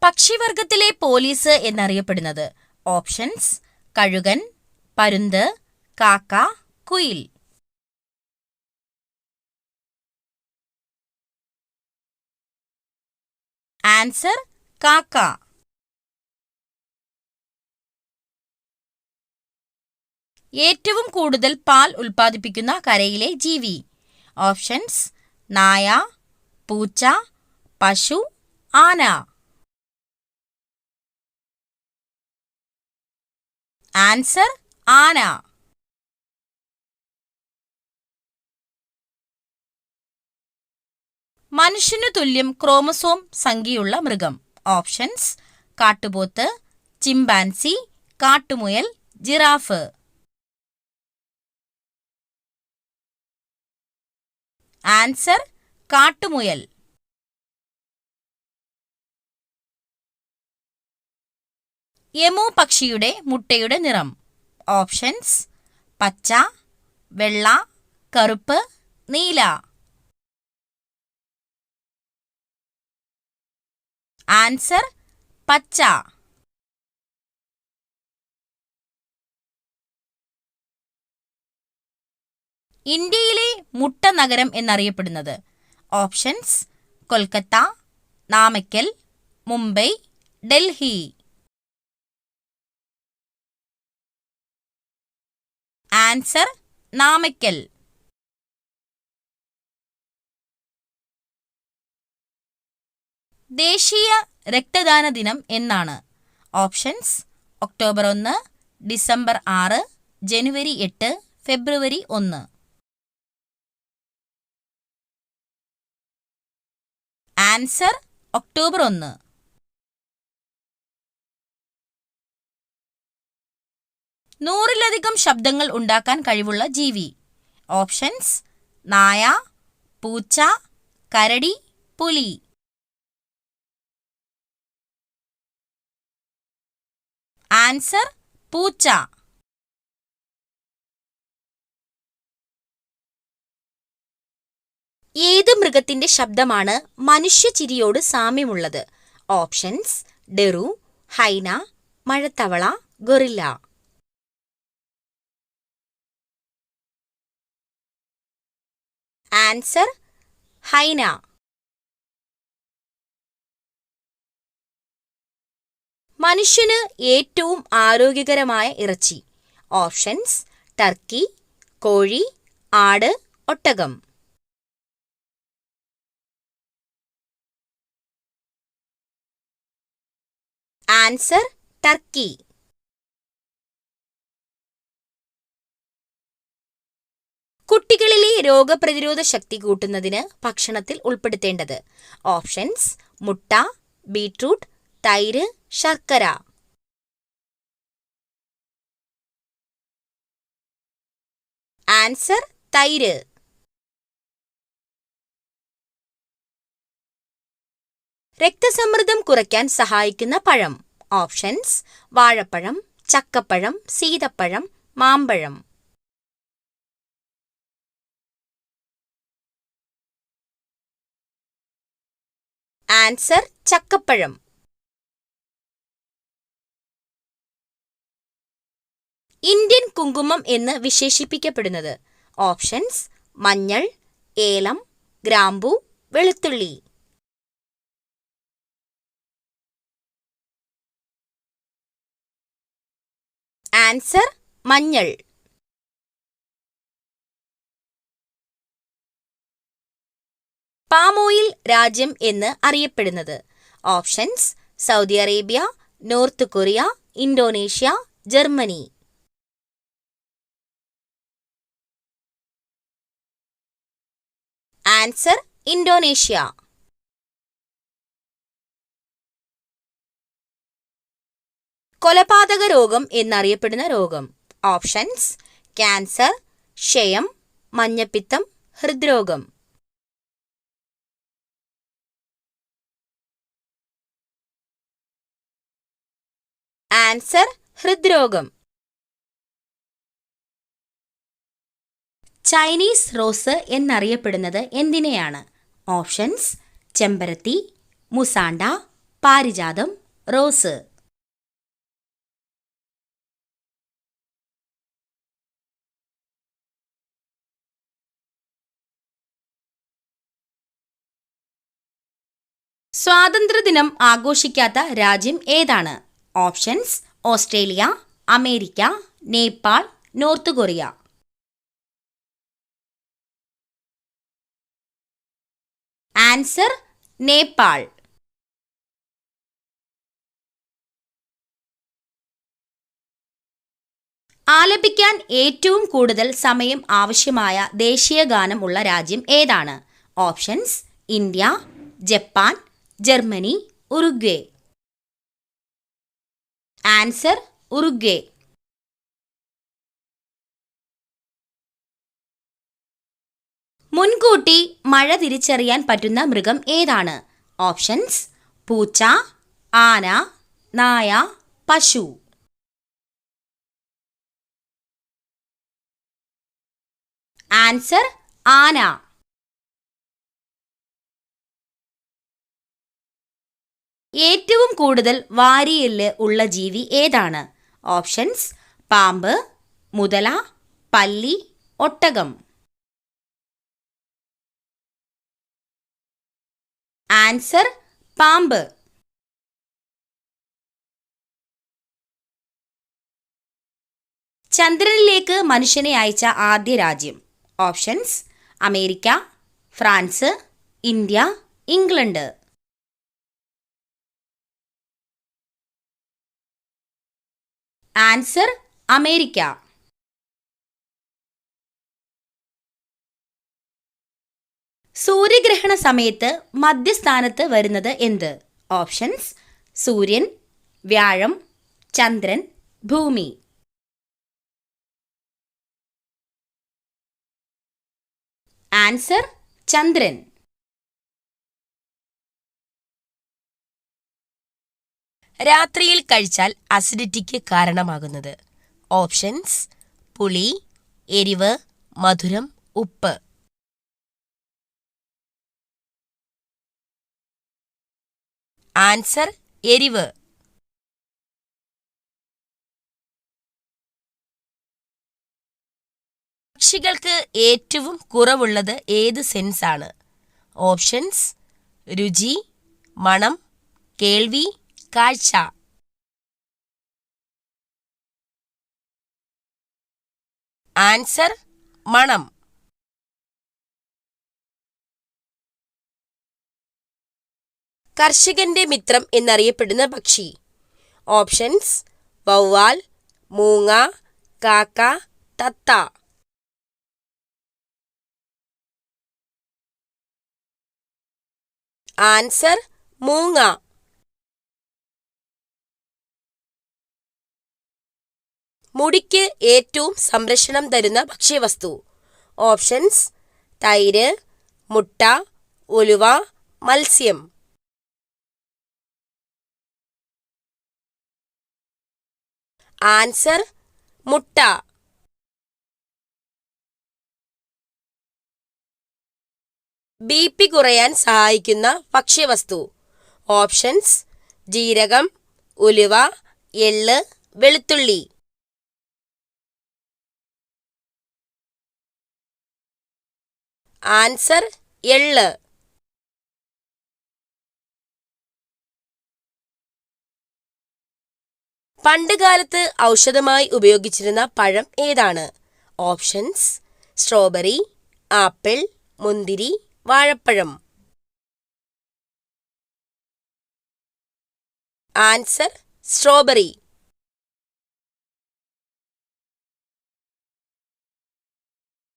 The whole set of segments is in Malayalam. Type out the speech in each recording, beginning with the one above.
പക്ഷിവർഗത്തിലെ പോലീസ് എന്നറിയപ്പെടുന്നത്? ഓപ്ഷൻസ്: കഴുകൻ, പരുന്ത്, കാക്ക, കുയിൽ. ആൻസർ: കാക്ക. ഏറ്റവും കൂടുതൽ പാൽ ഉൽപ്പാദിപ്പിക്കുന്ന കരയിലെ ജീവി? ഓപ്ഷൻസ്: നായ, പൂച്ച, പശു, ആന. ആൻസർ: ആന. മനുഷ്യനു തുല്യം ക്രോമസോം സംഖ്യയുള്ള മൃഗം? ഓപ്ഷൻസ്: കാട്ടുപോത്ത്, ചിമ്പാൻസി, കാട്ടുമുയൽ, ജിറാഫ്. ആൻസർ: കാട്ടുമുയൽ. എമു പക്ഷിയുടെ മുട്ടയുടെ നിറം? ഓപ്ഷൻസ്: പച്ച, വെള്ള, കറുപ്പ്, നീല. ആൻസർ: പച്ച. ഇന്ത്യയിലെ മുട്ട നഗരം എന്നറിയപ്പെടുന്നത്? ഓപ്ഷൻസ്: കൊൽക്കത്ത, നാമക്കൽ, മുംബൈ, ഡൽഹി. ആൻസർ: നാമക്കൽ. ദേശീയ രക്തദാന ദിനം എന്നാണ്? ഓപ്ഷൻസ്: ഒക്ടോബർ 1, ഡിസംബർ 6, ജനുവരി 8, ഫെബ്രുവരി 1. Answer: October 1. നൂറിലധികം ശബ്ദങ്ങൾ ഉണ്ടാക്കാൻ കഴിവുള്ള ജീവി? ഓപ്ഷൻസ്: നായ, പൂച്ച, കരടി, പുലി. ആൻസർ: പൂച്ച. ഏത് മൃഗത്തിന്റെ ശബ്ദമാണ് മനുഷ്യചിരിയോട് സാമ്യമുള്ളത്? ഓപ്ഷൻസ്: ഡെറു, ഹൈന, മഴത്തവള, ഗൊറില്ല. Answer: hyena. മനുഷ്യന് ഏറ്റവും ആരോഗ്യകരമായ ഇറച്ചി? ഓപ്ഷൻസ്: ടർക്കി, കോഴി, ആട്, ഒട്ടകം. Answer: turkey. കുട്ടികളിലെ രോഗപ്രതിരോധ ശക്തി കൂട്ടുന്നതിന് ഭക്ഷണത്തിൽ ഉൾപ്പെടുത്തേണ്ടത്? ഓപ്ഷൻസ്: മുട്ട, ബീട്രൂട്ട്, തൈര്, ശർക്കര. ആൻസർ: തൈര്. രക്തസമ്മർദ്ദം കുറയ്ക്കാൻ സഹായിക്കുന്ന പഴം? ഓപ്ഷൻസ്: വാഴപ്പഴം, ചക്കപ്പഴം, സീതപ്പഴം, മാമ്പഴം. ആൻസർ: ചക്കപ്പഴം. ഇന്ത്യൻ കുങ്കുമം എന്ന് വിശേഷിപ്പിക്കപ്പെടുന്നത്? ഓപ്ഷൻസ്: മഞ്ഞൾ, ഏലം, ഗ്രാമ്പൂ, വെളുത്തുള്ളി. ആൻസർ: മഞ്ഞൾ. പാം ഓയിൽ രാജ്യം എന്ന് അറിയപ്പെടുന്നത്? Options: Saudi Arabia, north Korea, Indonesia, Germany. Answer: Indonesia. കൊലപാതക രോഗം എന്നറിയപ്പെടുന്ന രോഗം? ഓപ്ഷൻസ്: ക്യാൻസർ, ക്ഷയം, മഞ്ഞപ്പിത്തം, ഹൃദ്രോഗം. ആൻസർ: ഹൃദ്രോഗം. ചൈനീസ് റോസ് എന്നറിയപ്പെടുന്നത് എന്തിനെയാണ്? ഓപ്ഷൻസ്: ചെമ്പരത്തി, മുസാണ്ട, പാരിജാതം, റോസ്. സ്വാതന്ത്ര്യദിനം ആഘോഷിക്കാത്ത രാജ്യം ഏതാണ്? Options: Australia, America, Nepal, North Korea. Answer: Nepal. ആലപിക്കാൻ ഏറ്റവും കൂടുതൽ സമയം ആവശ്യമായ ദേശീയ ഗാനം ഉള്ള രാജ്യം ഏതാണ്? Options: India, Japan, Germany, Uruguay. Answer: Uruguay. മുൻകൂട്ടി മഴ തിരിച്ചറിയാൻ പറ്റുന്ന മൃഗം ഏതാണ്? ഓപ്ഷൻസ്: പൂച്ച, ആന, നായ, പശു. ആൻസർ: ആന. ഏറ്റവും കൂടുതൽ വാരിയെല്ല് ഉള്ള ജീവി ഏതാണ്? ഓപ്ഷൻസ്: പാമ്പ്, മുതല, പല്ലി, ഒട്ടകം. ആൻസർ: പാമ്പ്. ചന്ദ്രനിലേക്ക് മനുഷ്യനെ അയച്ച ആദ്യ രാജ്യം? Options: America, France, India, England. Answer: America. സൂര്യഗ്രഹണ സമയത്ത് മധ്യസ്ഥാനത്ത് വരുന്നത് എന്ത്? ഓപ്ഷൻസ്: സൂര്യൻ, വ്യാഴം, ചന്ദ്രൻ, ഭൂമി. ആൻസർ: ചന്ദ്രൻ. രാത്രിയിൽ കഴിച്ചാൽ അസിഡിറ്റിക്ക് കാരണമാകുന്നത്? ഓപ്ഷൻസ്: പുളി, എരിവ്, മധുരം, ഉപ്പ്. ആൻസർ: എരിവ്. പക്ഷികൾക്ക് ഏറ്റവും കുറവുള്ളത് ഏത് സെൻസ് ആണ്? ഓപ്ഷൻസ്: രുചി, മണം, കേൾവി, കാഴ്ച. ആൻസർ: മണം. കർഷകന്റെ മിത്രം എന്നറിയപ്പെടുന്ന പക്ഷി? ഓപ്ഷൻസ്: വവ്വാൽ, മൂങ്ങ, കാക്ക, തത്ത. ആൻസർ: മൂങ്ങ. മുടിക്ക് ഏറ്റവും സംരക്ഷണം തരുന്ന ഭക്ഷ്യവസ്തു? ഓപ്ഷൻസ്: തൈര്, മുട്ട, ഉലുവ, മത്സ്യം. ആൻസർ: മുട്ട. ബി.പി കുറയാൻ സഹായിക്കുന്ന ഭക്ഷ്യവസ്തു? ഓപ്ഷൻസ്: ജീരകം, ഉലുവ, എള്ള്, വെളുത്തുള്ളി. ആൻസർ: എള്ള്. പണ്ടുകാലത്ത് ഔഷധമായി ഉപയോഗിച്ചിരുന്ന പഴം ഏതാണ്? ഓപ്ഷൻസ്: സ്ട്രോബെറി, ആപ്പിൾ, മുന്തിരി, വാഴപ്പഴം. Answer: strawberry.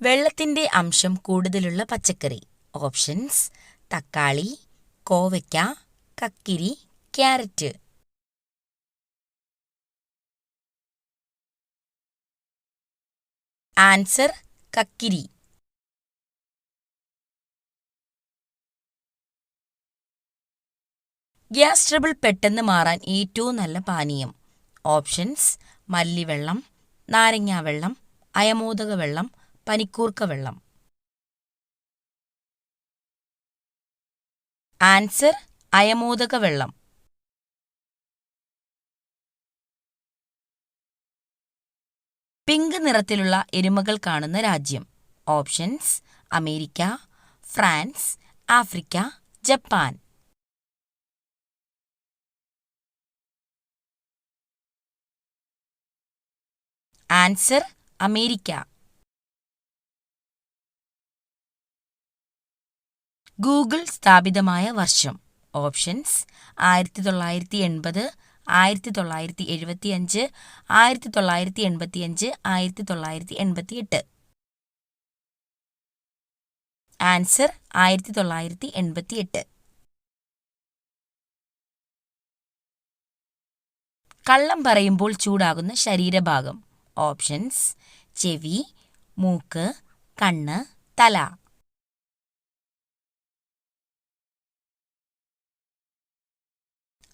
വെള്ളത്തിന്റെ അംശം കൂടുതലുള്ള പച്ചക്കറി? ഓപ്ഷൻസ്: തക്കാളി, കോവയ്ക്ക, കക്കിരി, ക്യാരറ്റ്. ആൻസർ: കക്കിരി. ഗ്യാസ് ട്രബിൾ പെട്ടെന്ന് മാറാൻ ഏറ്റവും നല്ല പാനീയം? ഓപ്ഷൻസ്: മല്ലിവെള്ളം, നാരങ്ങാവെള്ളം, അയമോദക വെള്ളം, പനിക്കൂർക്ക വെള്ളം. ആൻസർ: അയമോദക വെള്ളം. പിങ്ക് നിറത്തിലുള്ള എരുമകൾ കാണുന്ന രാജ്യം. Options: America, France, Africa, Japan. Answer: America. Google സ്ഥാപിതമായ വർഷം. ഓപ്ഷൻസ്: 1980, 1975, 1985, 1988. ആൻസർ: 1988. കള്ളം പറയുമ്പോൾ ചൂടാകുന്ന ശരീരഭാഗം. ഓപ്ഷൻസ്: ചെവി, മൂക്ക്, കണ്ണ്, തല.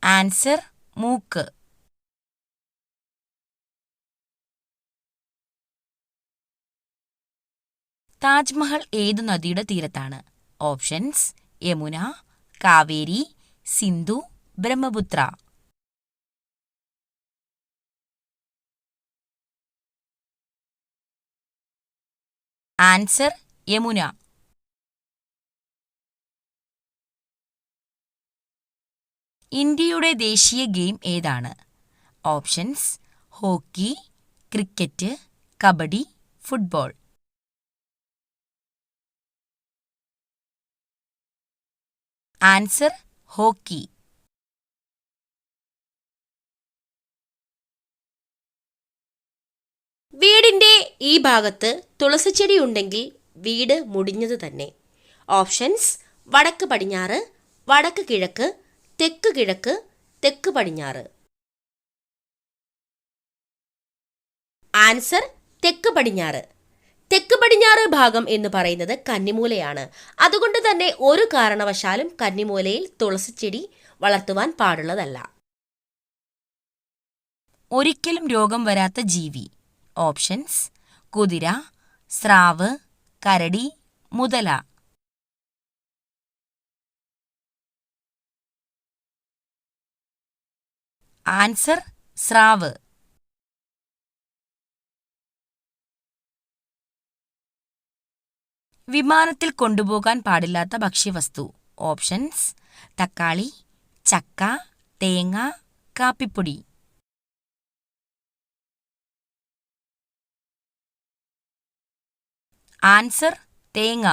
ആൻസർ: മൂക്ക്. താജ്മഹൽ ഏതു നദിയുടെ തീരത്താണ്? ഓപ്ഷൻസ്: യമുന, കാവേരി, സിന്ധു, ബ്രഹ്മപുത്ര. ആൻസർ: യമുന. ഇന്ത്യയുടെ ദേശീയ ഗെയിം ഏതാണ്? Options: hockey, cricket, kabaddi, football. Answer: hockey. വീടിന്റെ ഈ ഭാഗത്ത് തുളസിച്ചെടി ഉണ്ടെങ്കിൽ വീട് മുടിഞ്ഞത് തന്നെ. ഓപ്ഷൻസ്: വടക്ക് പടിഞ്ഞാറ്, വടക്ക് കിഴക്ക്, തെക്ക് കിഴക്ക്, തെക്ക് പടിഞ്ഞാറ്. ആൻസർ: തെക്ക് പടിഞ്ഞാറ്. തെക്ക് പടിഞ്ഞാറ് ഭാഗം എന്ന് പറയുന്നത് കന്നിമൂലയാണ്. അതുകൊണ്ട് തന്നെ ഒരു കാരണവശാലും കന്നിമൂലയിൽ തുളസിച്ചെടി വളർത്തുവാൻ പാടുള്ളതല്ല. ഒരിക്കലും രോഗം വരാത്ത ജീവി. ഓപ്ഷൻസ്: കുതിര, സ്രാവ്, കരടി, മുതല. ആൻസർ: സ്രാവ്. വിമാനത്തിൽ കൊണ്ടുപോകാൻ പാടില്ലാത്ത ഭക്ഷ്യവസ്തു. ഓപ്ഷൻസ്: തക്കാളി, ചക്ക, തേങ്ങ, കാപ്പിപ്പൊടി. ആൻസർ: തേങ്ങ.